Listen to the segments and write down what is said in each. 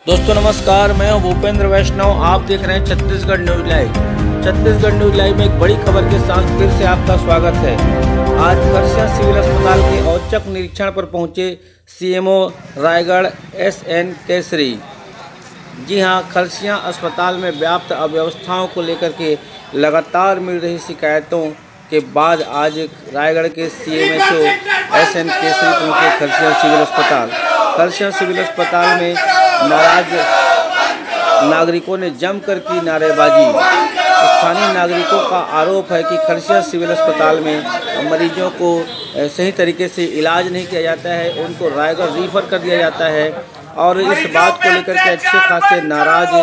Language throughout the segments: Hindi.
दोस्तों नमस्कार, मैं हूं भूपेंद्र वैष्णव। आप देख रहे हैं Chhattisgarh news live. Chhattisgarh news live में एक बड़ी खबर के साथ फिर से आपका स्वागत है। आज खरसिया सिविल अस्पताल के औचक निरीक्षण पर पहुंचे सीएमओ रायगढ़ SN केसरी। जी हां, खरसिया अस्पताल में व्याप्त अव्यवस्थाओं को लेकर के लगातार मिल रही शिकायतों के बाद आज रायगढ़ के CMHO SN केसरी पहुंचे खरसिया सिविल अस्पताल। खरसिया सिविल अस्पताल में नाराज नागरिकों ने जमकर की नारेबाजी। स्थानीय नागरिकों का आरोप है कि खरसिया सिविल अस्पताल में मरीजों को सही तरीके से इलाज नहीं किया जाता है, उनको रायगढ़ रेफर कर दिया जाता है। और इस बात को लेकर के अच्छे खासे नाराज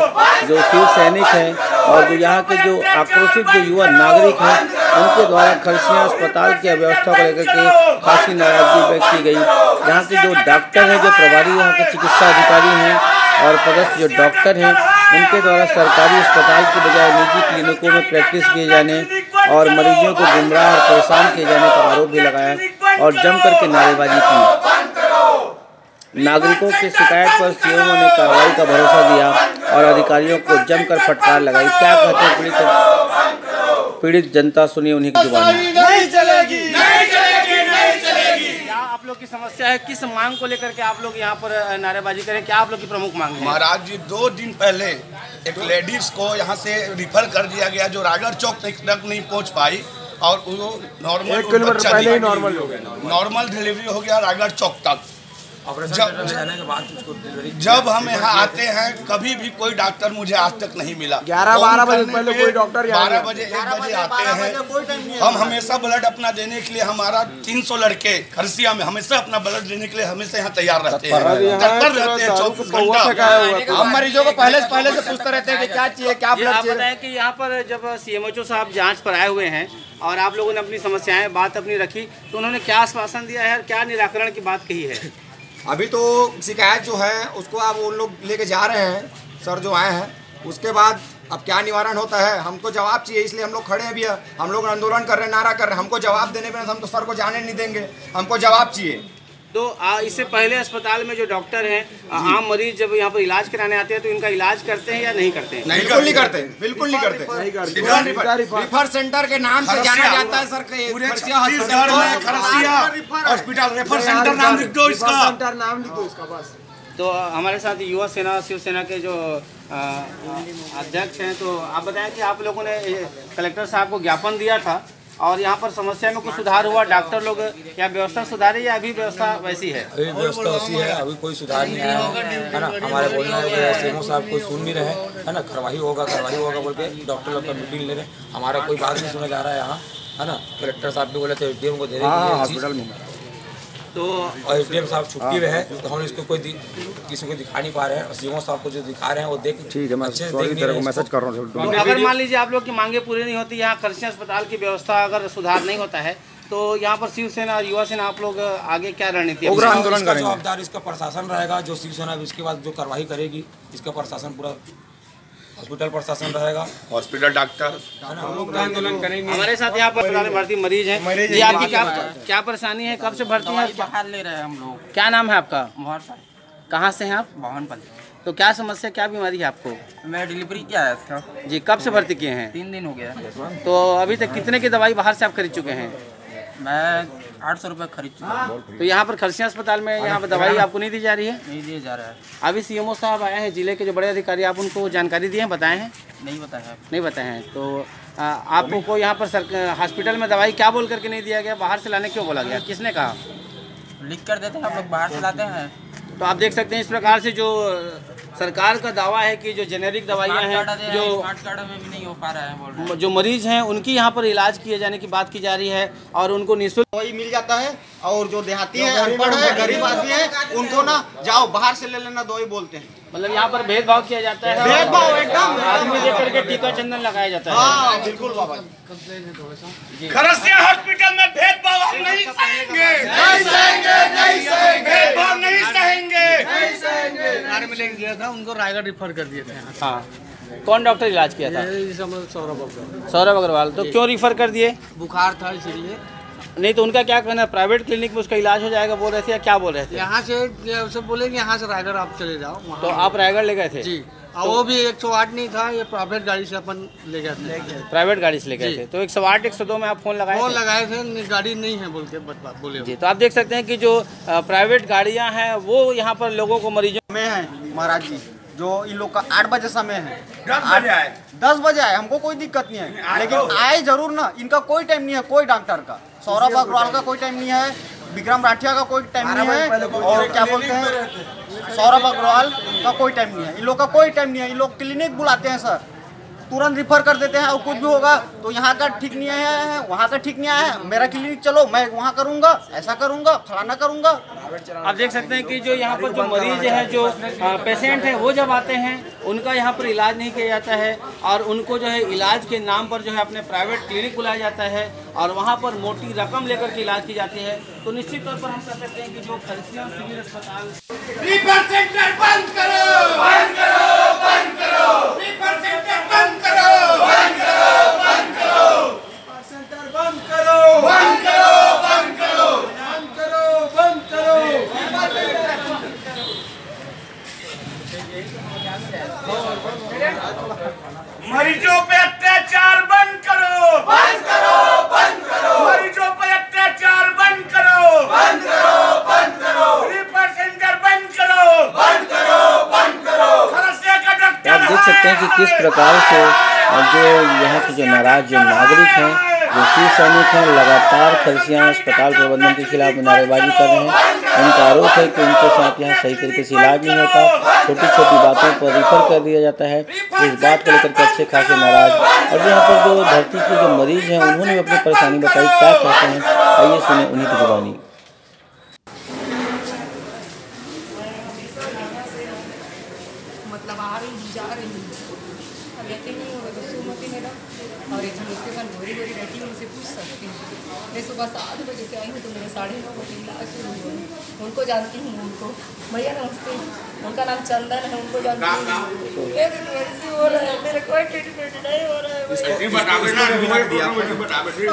जो शिव सैनिक हैं और जो यहाँ के जो आक्रोशित जो युवा नागरिक हैं, उनके द्वारा खरसिया अस्पताल की अव्यवस्था को लेकर के खासी नाराजगी व्यक्त की गई। यहाँ के जो डॉक्टर हैं, जो प्रभारी यहाँ के चिकित्सा अधिकारी हैं और पदस्थ जो डॉक्टर हैं, उनके द्वारा सरकारी अस्पताल के बजाय निजी क्लिनिकों में प्रैक्टिस किए जाने और मरीजों को गुमराह और परेशान किए जाने का आरोप भी लगाया और जम करके नारेबाजी की। नागरिकों की शिकायत पर CMO ने कार्रवाई का भरोसा दिया और अधिकारियों को जमकर फटकार लगाई। क्या कहते हैं पीड़ित जनता, सुनिए उन्हीं की जुबानी। नहीं चलेगी, नहीं चलेगी, नहीं चलेगी। क्या आप लोग की समस्या है? किस मांग को लेकर के आप लोग यहाँ पर नारेबाजी करें? क्या आप लोग की प्रमुख मांग है? महाराज जी, 2 दिन पहले एक लेडीज को यहाँ से रिफर कर दिया गया जो रायगढ़ चौक तक नहीं पहुँच पाई और वो नॉर्मल 1 किलोमीटर पहले ही नॉर्मल डिलीवरी हो गया रायगढ़ चौक तक। जब हम यहाँ आते हैं कभी भी कोई डॉक्टर मुझे आज तक नहीं मिला। 11-12 बजे पहले कोई डॉक्टर 12 बजे 1 बजे आते हैं। हम हमेशा ब्लड अपना देने के लिए, हमारा 300 लड़के खरसिया में हमेशा अपना ब्लड देने के लिए हमेशा यहाँ तैयार रहते हैं, तत्पर रहते हैं 24 घंटा। हम मरीजों को पहले से पूछते रहते हैं कि क्या चाहिए, क्या ब्लड चाहिए। बताएं कि यहाँ पर जब CMHO साहब जाँच पर आए हुए हैं और आप लोगों ने अपनी समस्याएं बात अपनी रखी, तो उन्होंने क्या आश्वासन दिया है, क्या निराकरण की बात कही है? अभी तो शिकायत जो है उसको आप उन लोग लेके जा रहे हैं, सर जो आए हैं। उसके बाद अब क्या निवारण होता है, हमको जवाब चाहिए, इसलिए हम लोग खड़े हैं भैया। हम लोग आंदोलन कर रहे हैं, नारा कर रहे हैं। हमको जवाब देने में हम तो सर को जाने नहीं देंगे, हमको जवाब चाहिए। तो इससे पहले अस्पताल में जो डॉक्टर हैं, आम मरीज जब यहाँ पर इलाज कराने आते हैं तो इनका इलाज करते हैं या नहीं करते हैं? बिल्कुल नहीं करते, बिल्कुल नहीं करते। रिफर सेंटर के नाम से जाना जाता है सर। हॉस्पिटल रेफर सेंटर नाम लिख दो इसका, बस। तो हमारे साथ युवा सेना शिवसेना के जो अध्यक्ष हैं, तो आप बताएं कि आप लोगों ने कलेक्टर साहब को ज्ञापन दिया था और यहाँ पर समस्या में कुछ सुधार हुआ? डॉक्टर लोग क्या व्यवस्था सुधारे या अभी व्यवस्था वैसी है? अभी व्यवस्था वैसी है, अभी कोई सुधार नहीं आया है ना। हमारे बोलने में CMO साहब कोई सुन नहीं रहे है ना। कार्रवाई होगा बोल के डॉक्टर लोग का मीटिंग ले रहे हैं। हमारा कोई बात नहीं सुना जा रहा है यहाँ, है ना। कलेक्टर साहब भी बोले थे SDM को दे देंगे हॉस्पिटल में, तो और SDM साहब छुट्टी में है तो हम इसको किसी को दिखा नहीं पा रहे हैं। और CMO साहब को जो दिखा रहे हैं वो देख ठीक है। मैं मैसेज कर रहा हूँ। अगर मान लीजिए आप लोग की मांगे पूरी नहीं होती, यहाँ खरसिया अस्पताल की व्यवस्था अगर सुधार नहीं होता है, तो यहाँ पर शिवसेना और युवा सेना आप लोग आगे क्या रणनीति आंदोलन करेंगे? जवाबदार इसका प्रशासन रहेगा, जो शिवसेना इसके बाद जो कार्रवाई करेगी इसका प्रशासन पूरा हॉस्पिटल प्रशासन रहेगा, हॉस्पिटल डॉक्टर आंदोलन करेंगे। हमारे साथ यहाँ पर भर्ती मरीज है जी, आपकी क्या परेशानी है? कब से भर्ती है? बाहर ले रहे हैं हम लोग। क्या नाम है आपका? मोहर। कहाँ से हैं आप? मोहनपल। तो क्या समस्या, क्या बीमारी है आपको? मैं डिलीवरी किया है था जी। कब से भर्ती किए हैं? 3 दिन हो गया। तो अभी तक कितने की दवाई बाहर से आप खरीद चुके हैं? मैं 800 रुपये खरीद चुका हूँ। तो यहाँ पर खरसिया अस्पताल में यहाँ पर दवाई आपको नहीं दी जा रही है? नहीं दिया जा रहा है। अभी CMO साहब आए हैं, जिले के जो बड़े अधिकारी, आप उनको जानकारी दिए हैं, बताए हैं? नहीं बताया। नहीं बताए हैं। तो आपको यहाँ पर हॉस्पिटल में दवाई क्या बोल करके नहीं दिया गया? बाहर से लाने क्यों बोला गया? किसने कहा? लिख कर देते हैं हम लोग, बाहर से लाते हैं। तो आप देख सकते हैं इस प्रकार से जो सरकार का दावा है कि जो जेनेरिक दवाइयाँ हैं, जो स्मार्ट कार्ड में भी नहीं हो पा रहा है, बोल रहे हैं। जो मरीज हैं उनकी यहाँ पर इलाज किए जाने की बात की जा रही है और उनको निःशुल्क दवाई मिल जाता है। और जो देहाती है, अनपढ़ है, गरीब आदमी है, उनको ना जाओ बाहर से ले लेना दवाई बोलते हैं। मतलब यहाँ पर भेदभाव किया जाता है, भेदभाव एकदम आदमी देख करके टीका चंदन लगाया जाता है। हाँ बिल्कुल बाबा। खरसिया हॉस्पिटल में भेदभाव हम नहीं सहेंगे, नहीं सहेंगे, नहीं सहेंगे, भेदभाव नहीं सहेंगे। में दिया था, उनको रायगढ़ रिफर कर दिए थे। हाँ, कौन डॉक्टर इलाज किया था? सौरभ अग्रवाल। सौरभ अग्रवाल। तो क्यों रिफर कर दिए? बुखार था इसीलिए। नहीं तो उनका क्या कहना है, प्राइवेट क्लिनिक में उसका इलाज हो जाएगा बोल रहे थे या क्या बोल रहे थे? यहाँ से सब बोलेंगे यहाँ से रायगढ़ आप चले जाओ वहाँ। तो आप रायगढ़ ले गए थे? जी। और वो भी 108 नहीं था, ये प्राइवेट गाड़ी से अपन ले गए थे। प्राइवेट गाड़ी से ले गए थे। तो 108 102 में आप फ़ोन लगाए थे? फोन लगाए थे, गाड़ी नहीं है बोल के बोले। जी, तो आप देख सकते हैं कि जो प्राइवेट गाड़ियाँ हैं वो यहाँ पर लोगों को मरीजों में है महाराज जी, जो इन लोग का 8 बजे समय है, 10 बजे आए, हमको कोई दिक्कत नहीं है, लेकिन आए जरूर ना। इनका कोई टाइम नहीं है, कोई डॉक्टर का, सौरभ अग्रवाल का कोई टाइम नहीं है, विक्रम राठिया का कोई टाइम नहीं है, और क्या बोलते हैं सौरभ अग्रवाल का कोई टाइम नहीं है। इन लोग का कोई टाइम नहीं है। इन लोग क्लिनिक बुलाते हैं सर, तुरंत रिफर कर देते हैं, और कुछ भी होगा तो यहाँ का ठीक नहीं है, वहाँ का ठीक नहीं आया है, मेरा क्लिनिक चलो, मैं वहाँ करूँगा, ऐसा करूँगा, फलाना करूँगा। आप देख सकते हैं कि जो यहाँ पर जो मरीज हैं, जो पेशेंट हैं, वो जब आते हैं उनका यहाँ पर इलाज नहीं किया जाता है, और उनको जो है इलाज के नाम पर जो है अपने प्राइवेट क्लिनिक बुलाया जाता है, और वहाँ पर मोटी रकम लेकर के इलाज की जाती है। तो निश्चित तौर पर हम कह सकते हैं कि जो खरसिया सिविल अस्पताल रीपर सेंटर बंद करो, बंद करो, बंद करो, रीपर सेंटर बंद करो, बंद करो, बंद करो, रीपर सेंटर बंद करो, बंद करो, बंद करो, बंद करो, बंद करो, मरीजों पे अत्याचार बंद करो, बंद करो, बंद करो, मरीजों पे अत्याचार बंद करो, बंद करो, बंद करो, रीपर सेंटर बंद करो, बंद करो, बंद करो, खरसिया का डॉक्टर। आप देख सकते हैं कि किस प्रकार से जो यहाँ के जो नाराज जो नागरिक हैं, जो शिव सैनिक हैं, लगातार खरसिया अस्पताल प्रबंधन के खिलाफ नारेबाजी कर रहे हैं। उनका आरोप है कि उनके साथ यहाँ सही तरीके से इलाज नहीं होता, छोटी छोटी बातों पर रिफर कर दिया जाता है। इस बात को लेकर के अच्छे खासे नाराज, और यहाँ पर जो धरती के जो मरीज हैं उन्होंने अपनी परेशानी बताई, क्या कहते हैं आइए सुने उन्हीं की जुबानी। मतलब आ रही जा रही लेते नहीं होगा तो सुमति मैडम और एक उसके बाद गोरी गोरी रहती हूँ, उनसे पूछ सकती हूँ। मैं सुबह 7 बजे से आई हूँ तो मेरे 9:30 बजे इलाज शुरू हुआ। उनको जानती हूँ, उनको भैया नमस्ते, उनका नाम चंदन है, उनको जानती हूँ। एक इमरजेंसी हो रहा है, मेरे कोई ट्रीटमेंट नहीं हो रहा है,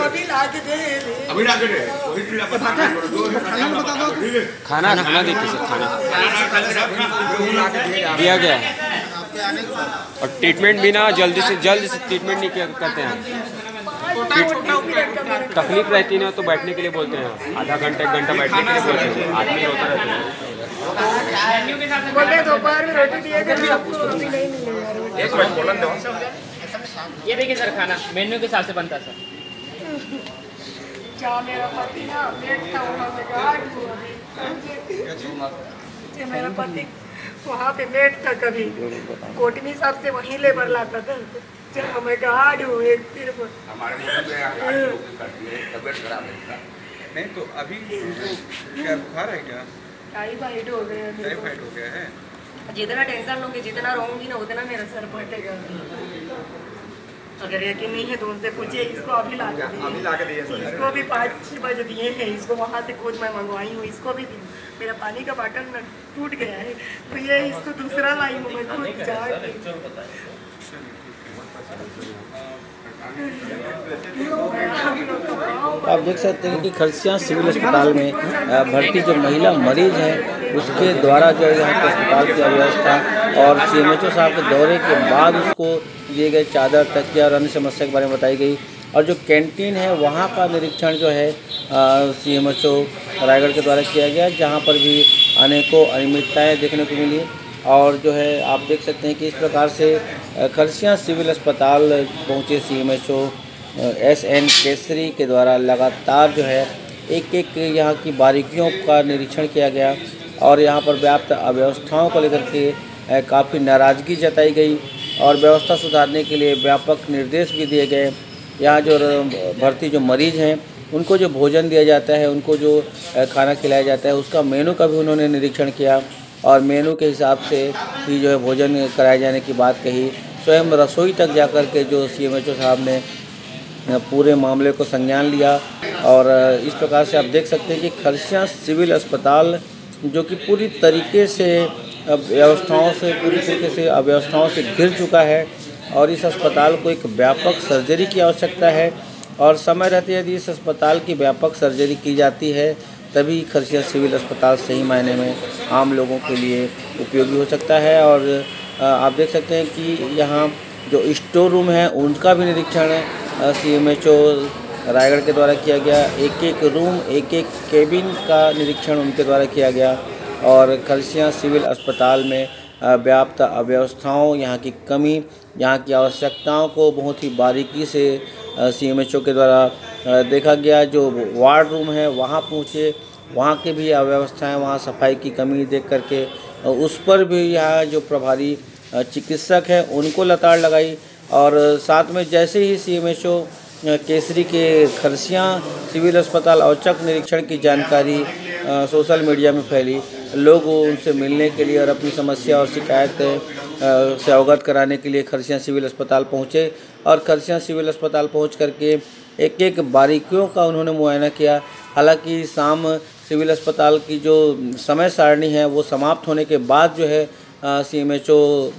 अभी ला के दे, अभी ला के दे, खाना खाना देखिए सर, खाना दिया गया है, और ट्रीटमेंट भी ना जल्दी से ट्रीटमेंट नहीं करते हैं। तकलीफ रहती है ना तो बैठने के लिए बोलते हैं, आधा घंटा 1 घंटा बैठने के लिए बोलते हैं, आदमी रोता रहता है। बोले दोपहर में रोटी दिए थे, आपको अभी नहीं मिलेगा। ये देखिए सर, खाना मेन्यू के हिसाब से बनता है सर। क्या मेरा पति ना लेट था वहाँ पे गार्ड मेरा पति वहाँ पे लेट था, कभी कोटमी साहब से वहीं लेबर लाता था, हमें गार्ड हूँ एक सिर्फ। नहीं तो अभी क्या बुखार है क्या? टाइफाइड हो गया, टाइफाइड हो गया है। जितना टेंशन लूँगी, जितना रहूँगी ना उतना मेरा सर फटेगा। अगर यकीन नहीं है तो उनसे पूछिए, इसको अभी ला के दिए, इसको भी 5-6 बजे दिए हैं, इसको वहाँ से खुद मैं मंगवाई हूँ, इसको भी मेरा पानी का बॉटल में टूट गया है तो ये इसको दूसरा लाई हूँ मैं खुद जा। आप देख सकते हैं कि खरसिया सिविल अस्पताल में भर्ती जो महिला मरीज हैं उसके द्वारा जो यहाँ के अस्पताल की अव्यवस्था और CMHO साहब के दौरे के बाद उसको दिए गए चादर, तकिया और अन्य समस्या के बारे में बताई गई। और जो कैंटीन है वहाँ का निरीक्षण जो है CMHO रायगढ़ के द्वारा किया गया, जहाँ पर भी अनेकों अनियमितताएँ देखने को मिली। और जो है आप देख सकते हैं कि इस प्रकार से खरसिया सिविल अस्पताल पहुँचे CMHO SN केसरी के द्वारा लगातार जो है एक एक यहाँ की बारीकियों का निरीक्षण किया गया, और यहाँ पर व्याप्त अव्यवस्थाओं को लेकर के काफ़ी नाराज़गी जताई गई, और व्यवस्था सुधारने के लिए व्यापक निर्देश भी दिए गए। यहाँ जो भर्ती जो मरीज हैं उनको जो भोजन दिया जाता है, उनको जो खाना खिलाया जाता है, उसका मेनू का भी उन्होंने निरीक्षण किया, और मेनू के हिसाब से ही जो है भोजन कराए जाने की बात कही। स्वयं रसोई तक जाकर के जो CMHO साहब ने पूरे मामले को संज्ञान लिया। और इस प्रकार से आप देख सकते हैं कि खरसिया सिविल अस्पताल जो कि पूरी तरीके से अव्यवस्थाओं से घिर चुका है, और इस अस्पताल को एक व्यापक सर्जरी की आवश्यकता है। और समय रहते यदि इस अस्पताल की व्यापक सर्जरी की जाती है तभी खरसिया सिविल अस्पताल सही मायने में आम लोगों के लिए उपयोगी हो सकता है। और आप देख सकते हैं कि यहाँ जो स्टोर रूम है उनका भी निरीक्षण CMHO रायगढ़ के द्वारा किया गया। एक एक रूम, एक एक केबिन का निरीक्षण उनके द्वारा किया गया और खरसिया सिविल अस्पताल में व्याप्त अव्यवस्थाओं, यहाँ की कमी, यहाँ की आवश्यकताओं को बहुत ही बारीकी से CMHO के द्वारा देखा गया। जो वार्ड रूम है वहाँ पहुँचे, वहाँ की भी अव्यवस्थाएं, वहाँ सफाई की कमी देख करके उस पर भी यहाँ जो प्रभारी चिकित्सक हैं उनको लताड़ लगाई। और साथ में जैसे ही CMHO केसरी के खरसिया सिविल अस्पताल औचक निरीक्षण की जानकारी सोशल मीडिया में फैली, लोग उनसे मिलने के लिए और अपनी समस्या और शिकायत से अवगत कराने के लिए खरसिया सिविल अस्पताल पहुंचे और खरसिया सिविल अस्पताल पहुंच करके एक एक बारीकियों का उन्होंने मुआयना किया। हालांकि शाम सिविल अस्पताल की जो समय सारणी है वो समाप्त होने के बाद जो है CMHO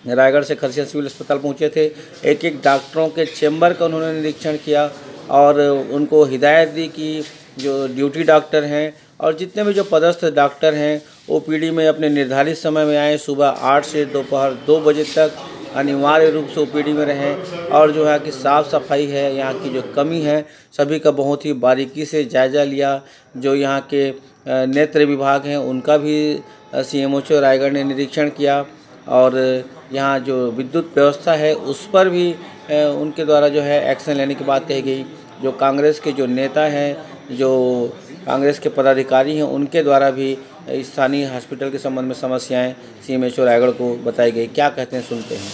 रायगढ़ से खरसिया सिविल अस्पताल पहुंचे थे। एक एक डॉक्टरों के चेंबर का उन्होंने निरीक्षण किया और उनको हिदायत दी कि जो ड्यूटी डॉक्टर हैं और जितने भी जो पदस्थ डॉक्टर हैं OPD में अपने निर्धारित समय में आएँ, सुबह 8 से दोपहर 2 बजे तक अनिवार्य रूप से OPD में रहें और जो है कि साफ़ सफाई है, यहाँ की जो कमी है सभी का बहुत ही बारीकी से जायज़ा लिया। जो यहाँ के नेत्र विभाग हैं उनका भी CMHO रायगढ़ ने निरीक्षण किया और यहाँ जो विद्युत व्यवस्था है उस पर भी उनके द्वारा जो है एक्शन लेने की बात कही गई। जो कांग्रेस के जो नेता हैं, जो कांग्रेस के पदाधिकारी हैं, उनके द्वारा भी स्थानीय हॉस्पिटल के संबंध में समस्याएं CMHO रायगढ़ को बताई गई। क्या कहते हैं, सुनते हैं।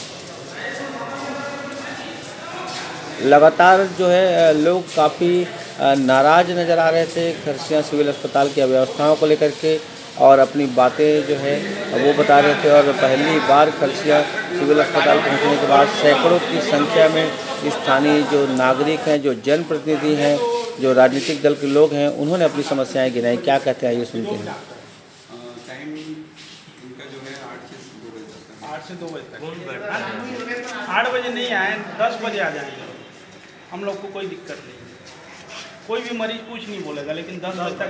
लगातार जो है लोग काफ़ी नाराज़ नज़र आ रहे थे खरसिया सिविल अस्पताल की अव्यवस्थाओं को लेकर के और अपनी बातें जो है वो बता रहे थे। और पहली बार खरसिया सिविल अस्पताल पहुंचने के बाद सैकड़ों की संख्या में स्थानीय जो नागरिक हैं, जो जनप्रतिनिधि हैं, जो राजनीतिक दल के लोग हैं, उन्होंने अपनी समस्याएं गिनाई। क्या कहते हैं, ये सुनते हैं। टाइम उनका जो है 8 से 2 बजे तक 8 बजे नहीं आए, 10 बजे आ जाएंगे। हम लोग को कोई दिक्कत नहीं, कोई भी मरीज कुछ नहीं बोलेगा, लेकिन 10 बजे तक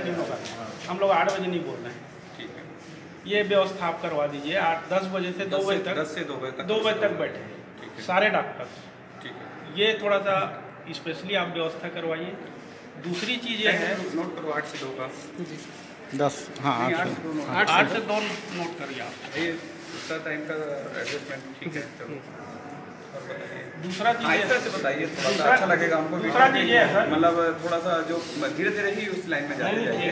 हम लोग 8 बजे नहीं बोल रहे हैं। ठीक है, ये व्यवस्था आप करवा दीजिए। 10 बजे से 2 बजे तक, 10 से 2 बजे तक 2 बजे तक बैठे सारे डॉक्टर। ठीक है, ये थोड़ा सा स्पेशली आप व्यवस्था करवाइए। दूसरी चीज़ ये है, नोट करो 8 से 2 का 10, हाँ 8 से 2 नोट करिए आप। ये उसका टाइम का एडजस्टमेंट ठीक है। चलो, दूसरा चीज़ से बताइए, थोड़ा सा अच्छा लगेगा हमको। दूसरा चीज़ है सर, मतलब थोड़ा सा जो धीरे धीरे ही उस लाइन में जाते जाइए।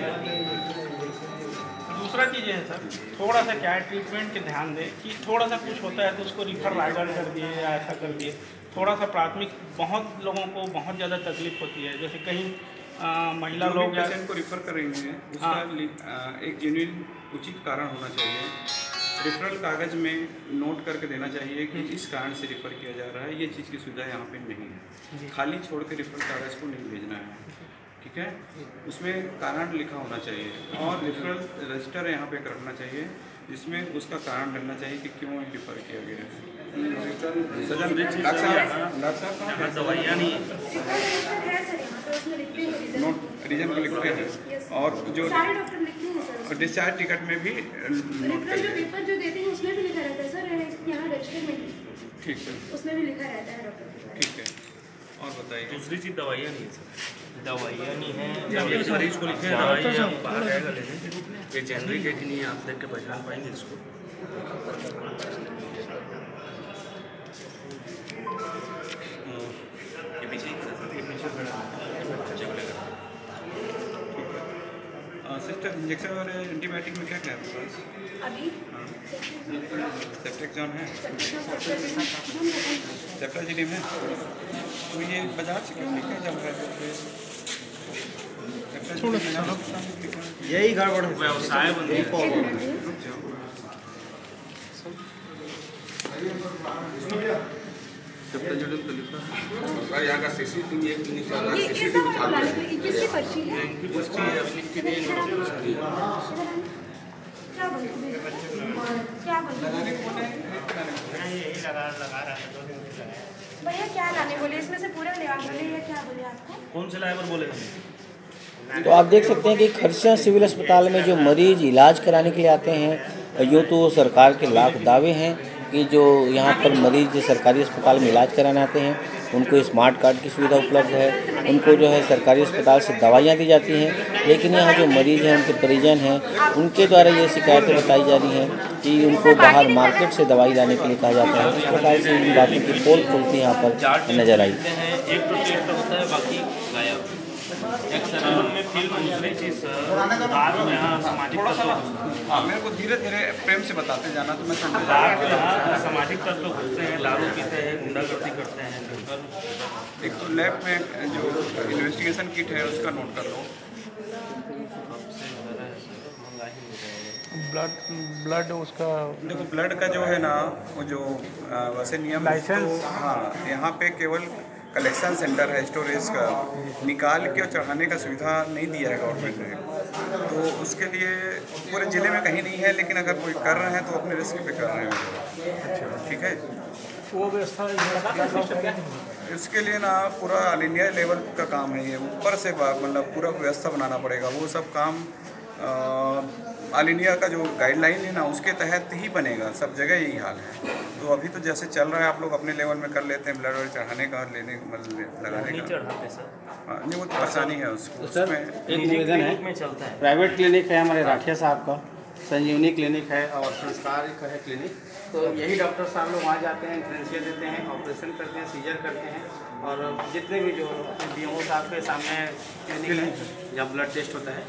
दूसरा चीज़ है सर, थोड़ा सा क्या है, ट्रीटमेंट के ध्यान दें कि थोड़ा सा कुछ होता है तो उसको रिफर रायगढ़ कर दिए या ऐसा कर दिए। थोड़ा सा प्राथमिक, बहुत लोगों को बहुत ज़्यादा तकलीफ होती है, जैसे कहीं महिला लोग पेशेंट को रिफ़र करेंगे, उसका एक जेन्युइन उचित कारण होना चाहिए। रेफरल कागज़ में नोट करके देना चाहिए कि इस कारण से रेफ़र किया जा रहा है, ये चीज़ की सुविधा यहाँ पे नहीं है। खाली छोड़ के रेफरल कागज़ को नहीं भेजना है, ठीक है। उसमें कारण लिखा होना चाहिए और रेफरल रजिस्टर यहाँ पे रखना चाहिए, जिसमें उसका कारण रहना चाहिए कि क्यों रेफ़र किया गया है। सजन डॉक्टर साहब दवाइयाँ नहीं नोट रीजन को लिखते हैं और जो डिस्चार्ज टिकट में भी नोट करिए। पेपर जो देते हैं उसमें भी लिखा रहता है सर, यहाँ रजिस्टर में ठीक है, उसमें भी लिखा रहता है डॉक्टर। ठीक है, और बताइए। दूसरी चीज़ दवाइयाँ नहीं है सर, दवाइयाँ नहीं है। जब एक मरीज को लिखे दवाई हम बाहर आएगा लेने, ये जेनरिक है कि नहीं आप देख के पहचान पाएंगे इसको। सिस्टर इंजेक्शन और एंटीबायोटिक में क्या क्या है आपके पास अभी? सेफ्टेक्सॉन है, सेफ्टाजिलिम है, तो ये बाजार से क्यों लेके जा रहा है? यही गड़बड़ है, व्यवसाय यहाँ का सीसीटीवी एक क्लिनिक का सीसीटीवी किसकी पर्ची है? क्या बोल यही लगा रहा था, 2 दिन से लगाया। भैया क्या लाने बोले, इसमें से पूरा लेवा बोले या क्या बोले आपको? कौन से लाए बोले? तो आप देख सकते हैं कि खरसिया सिविल अस्पताल में जो मरीज इलाज कराने के लिए आते हैं, यूँ तो सरकार के लाख दावे हैं कि जो यहाँ पर मरीज सरकारी अस्पताल में इलाज कराने आते हैं उनको स्मार्ट कार्ड की सुविधा उपलब्ध है, उनको जो है सरकारी अस्पताल से दवाइयाँ दी जाती हैं। लेकिन यहाँ जो मरीज हैं, उनके परिजन हैं, उनके द्वारा ये शिकायतें बताई जा रही हैं कि उनको बाहर मार्केट से दवाई लाने के लिए कहा जाता है। इस प्रकार से इन बातों की पोल खुलती यहाँ पर नजर आई। एक तो टेस्ट होता है, बाकी गायब। एक सर में फिल्म दूसरी चीज़ बाद में यहाँ सामाजिक तत्व, मेरे को धीरे धीरे प्रेम से बताते जाना तो मैं समझ बाद में यहाँ सामाजिक तत्व घुसते हैं, दारू पीते हैं, गुंडागर्दी करते हैं। एक तो लैब में जो इन्वेस्टिगेशन किट है उसका नोट कर लो। ब्लड उसका देखो, ब्लड का जो है ना, वो जो वैसे नियम लाइसेंस, हाँ, यहाँ पे केवल कलेक्शन सेंटर है स्टोरेज का, निकाल के और चढ़ाने का सुविधा नहीं दिया है गवर्नमेंट ने। तो उसके लिए पूरे ज़िले में कहीं नहीं है, लेकिन अगर कोई कर रहे हैं तो अपने रिस्क पे कर रहे हैं। ठीक है, वो व्यवस्था इसके लिए ना पूरा ऑल इंडिया लेवल का काम है ये, ऊपर से मतलब पूरा व्यवस्था बनाना पड़ेगा। वो सब काम ऑल इंडिया का जो गाइडलाइन है ना, उसके तहत ही बनेगा। सब जगह यही हाल है। तो अभी तो जैसे चल रहा है, आप लोग अपने लेवल में कर लेते हैं, ब्लड चढ़ाने का, लेने लगाने का। हाँ, नहीं, वो तो आसानी है उसको। सर एक निवेदन है, प्राइवेट क्लिनिक है हमारे राठिया साहब का, संजीवनी क्लिनिक है और संस्कार का है क्लिनिक। तो यही डॉक्टर साहब लोग वहाँ जाते हैं, इंट्रेंसिया देते हैं, ऑपरेशन करते हैं, सीजर करते हैं, और जितने भी जो बीएमओ साहब के सामने क्लिनिक है जहाँ ब्लड टेस्ट होता है,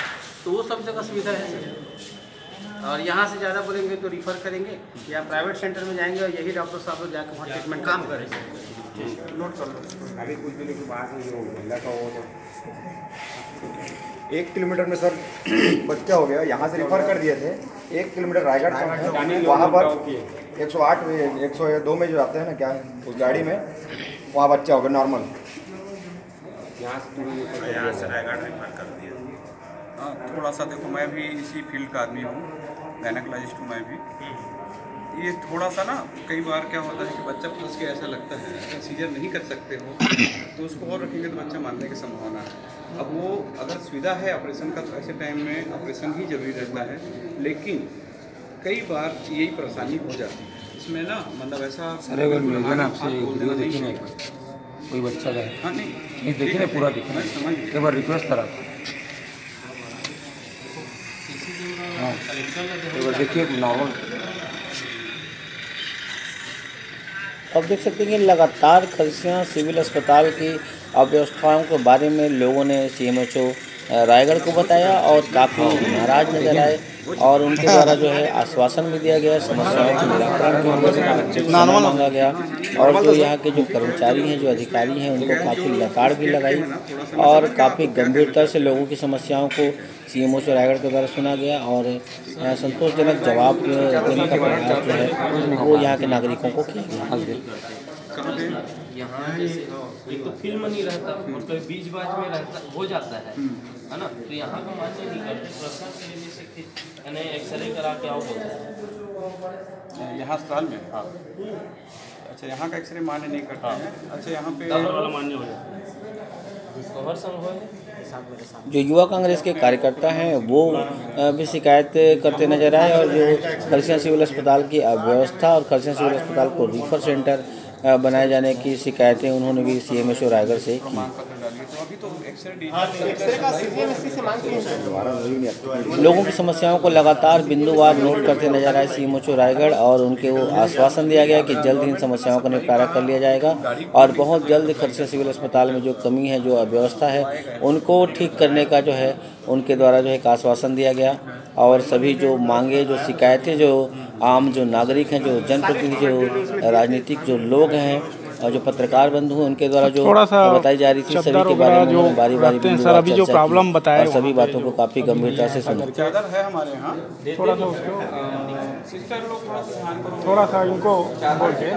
तो वो सब जगह सुविधा है सर। और यहाँ से ज़्यादा बोलेंगे तो रिफ़र करेंगे या प्राइवेट सेंटर में जाएंगे और यही डॉक्टर साहब लोग जाकर वहाँ ट्रीटमेंट काम करेंगे। नोट कर लो। अभी कुछ दिनों के बाद ही महिला का वो 1 किलोमीटर में सर बच्चा हो गया, यहाँ से रिफ़र कर दिए थे। 1 किलोमीटर रायगढ़ का, वहाँ पर 108 102 में जो आते हैं ना, क्या उस गाड़ी में वहाँ बच्चा हो गया नॉर्मल। यहाँ से रायगढ़ रिफर कर दिया। हाँ, थोड़ा सा देखो, मैं भी इसी फील्ड का आदमी हूँ, गायनेकोलॉजिस्ट हूँ मैं भी। ये थोड़ा सा ना, कई बार क्या होता है कि बच्चा फंस के ऐसा लगता है कि सीजर नहीं कर सकते हो, तो उसको और रखेंगे तो बच्चा मारने की संभावना है। अब वो अगर सुविधा है ऑपरेशन का, तो ऐसे टाइम में ऑपरेशन ही जरूरी रहता है। लेकिन कई बार यही परेशानी हो जाती है इसमें ना, मतलब ऐसा सर अगर मिलेगा ना आपसे वीडियो देखिए ना, कोई बच्चा का है। हाँ, नहीं देखिए ना, पूरा देखिए, एक बार रिक्वेस्ट करा। हाँ, एक बार देखिए नॉर्मल। अब देख सकते हैं कि लगातार खरसिया सिविल अस्पताल की अव्यवस्थाओं के बारे में लोगों ने CMHO रायगढ़ को बताया और काफ़ी नाराज नजर आए, और उनके द्वारा जो है आश्वासन भी दिया गया, समस्याओं के निराकरण के लिए मांगा गया, और जो यहाँ के जो कर्मचारी हैं, जो अधिकारी हैं, उनको काफ़ी लताड़ भी लगाई और काफ़ी गंभीरता से लोगों की समस्याओं को CMHO रायगढ़ के द्वारा सुना गया और संतोषजनक जवाब देने का प्रयास जो है वो यहाँ के नागरिकों को किया गया। यहाँ जैसे एक तो फिल्म नहीं रहता और कोई बीच बाज में रहता हो जाता है ना, तो यहाँ का मान्य नहीं करते। प्रश्न के लिए जैसे यानी एक्सरे करा के आओ बोलते हैं यहाँ अस्पताल में। हाँ, अच्छा, यहाँ का एक्सरे मान्य नहीं करता है। अच्छा, यहाँ पे मान्य हो जाता है। जो युवा कांग्रेस के कार्यकर्ता हैं वो भी शिकायत करते नजर आए, और जो खरसिया सिविल अस्पताल की अव्यवस्था और खरसिया सिविल अस्पताल को रिफर सेंटर बनाए जाने की शिकायतें उन्होंने भी CMHO रायगढ़ से की। लोगों की समस्याओं को लगातार बिंदुवार नोट करते नजर आए CMHO रायगढ़, और उनके वो आश्वासन दिया गया कि जल्द ही इन समस्याओं का निपटारा कर लिया जाएगा और बहुत जल्द खरसिया सिविल अस्पताल में जो कमी है, जो अव्यवस्था है, उनको ठीक करने का जो है उनके द्वारा जो है एक आश्वासन दिया गया। और सभी जो मांगे, जो शिकायतें, जो आम जो नागरिक हैं, जो जनप्रतिनिधि, जो राजनीतिक जो लोग हैं और जो पत्रकार बंधु हैं, उनके द्वारा जो बताई जा रही थी, सभी के बारे में उन्होंने बारी-बारी चर्चा की और सभी बातों को काफ़ी गंभीरता से सुना। चादर है हमारे यहाँ, थोड़ा सा इनको बोल के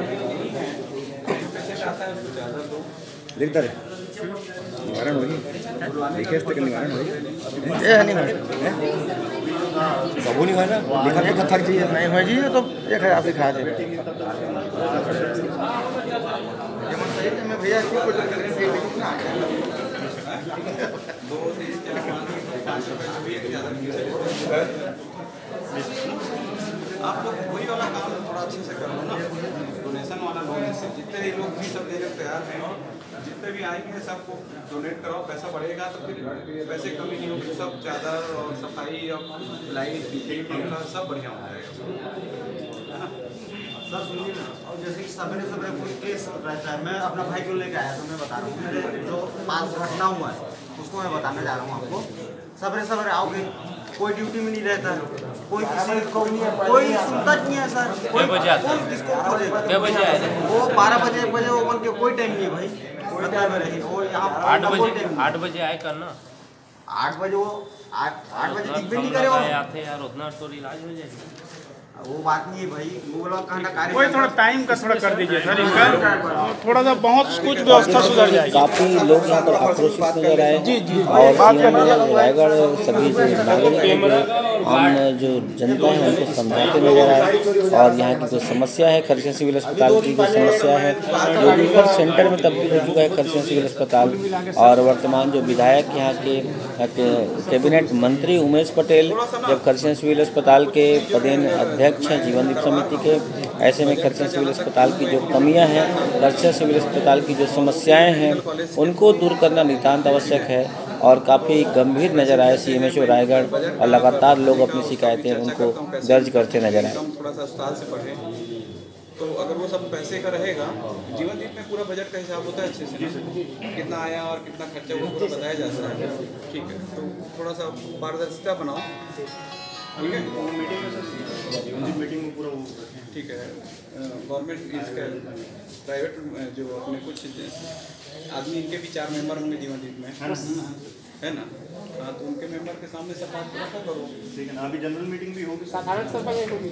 लिखता है निवारण होगी, निवारण होगी। कबू नहीं है ना, लिखा तो थक जाइए नहीं हो जी तो 1000 से खा दे भैया आप लोग वही वाला काम थोड़ा अच्छे से करो ना, डोनेशन वाला लोग से जितने भी लोग भी सब देने को तैयार हैं, जितने भी आएंगे सबको डोनेट कराओ, पैसा बढ़ेगा तो फिर पैसे कमी नहीं होगी, सब चादर और सफाई और लाइट पंखा सब बढ़िया हो जाएगा, है ना। सर सुनिए ना, और जैसे कि सवेरे सवेरे कोई केस रहता है, मैं अपना भाई को लेकर आया तो मैं बता रहा हूँ, मेरे जो 5 घटना हुआ है उसको मैं बताने जा रहा हूँ आपको। सवेरे सवेरे आओगे, कोई ड्यूटी में नहीं रहता है, कोई किसी को कोई सुनता नहीं है सर, कोई कौन किसको खोलेगा? वो 12 बजे 1 बजे वो बन के कोई टाइम नहीं है भाई, मतलब रही वो यहाँ 8 बजे आए करना, 8 बजे वो 8 बजे दिख भी नहीं करे वो आते यार, उतना तो इलाज हो जाएगा। वो बात नहीं है भाई, वो लोग कहना कार्य कोई थोड़ा टाइम का थोड़ा कर दीजिए सर, इनका थोड़ा सा बहुत कुछ व्यवस्था सुधर जाएगी। काफ़ी लोग यहाँ पर आक्रोशित नजर आए और रायगढ़ सभी जो नागरिक हैं, आम जो जनता है उनको समझाते नजर आए और यहाँ की जो समस्या है खरसिया सिविल अस्पताल की जो समस्या है, जो रिफर सेंटर में तब्दील हो चुका है खरसिया सिविल अस्पताल, और वर्तमान जो विधायक यहाँ के कैबिनेट मंत्री उमेश पटेल जब खरसिया सिविल अस्पताल के पदेन अध्यक्ष हैं जीवनदीप समिति के, ऐसे में खरसिया सिविल अस्पताल की जो कमियां हैं, खरसिया सिविल अस्पताल की जो समस्याएं हैं उनको दूर करना नितांत आवश्यक है और काफ़ी गंभीर नजर आए CMHO रायगढ़, और लगातार लोग अपनी शिकायतें उनको दर्ज करते नजर आए। थोड़ा सा अस्पताल से पढ़े तो अगर वो सब पैसे का रहेगा, जीवनदीप में पूरा बजट का हिसाब होता है अच्छे से, कितना आया और कितना खर्चा वो पूरा बताया जाता है, ठीक है। तो थोड़ा सा पारदर्शिता बनाओ, ठीक है, मीटिंग में पूरा ठीक है। गवर्नमेंट इसका प्राइवेट जो अपने कुछ आदमी, इनके भी 4 मेंबर होंगे जीवनदीप में, है ना। हाँ, तो उनके मेंबर के सामने सब बात रखा करो, ठीक है ना। अभी जनरल मीटिंग भी होगी, साधारण सभा में होगी,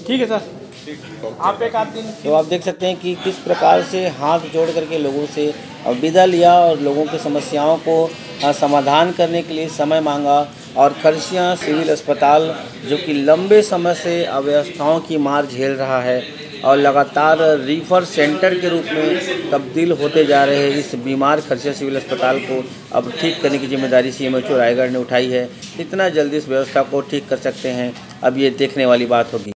ठीक है सर। आप एक आध दिन तो आप देख सकते हैं कि किस प्रकार से हाथ जोड़ करके लोगों से विदा लिया और लोगों की समस्याओं को समाधान करने के लिए समय मांगा, और खरसिया सिविल अस्पताल जो कि लंबे समय से अव्यवस्थाओं की मार झेल रहा है और लगातार रीफर सेंटर के रूप में तब्दील होते जा रहे हैं, इस बीमार खरसिया सिविल अस्पताल को अब ठीक करने की जिम्मेदारी CMHO रायगढ़ ने उठाई है। कितना जल्दी इस व्यवस्था को ठीक कर सकते हैं, अब ये देखने वाली बात होगी।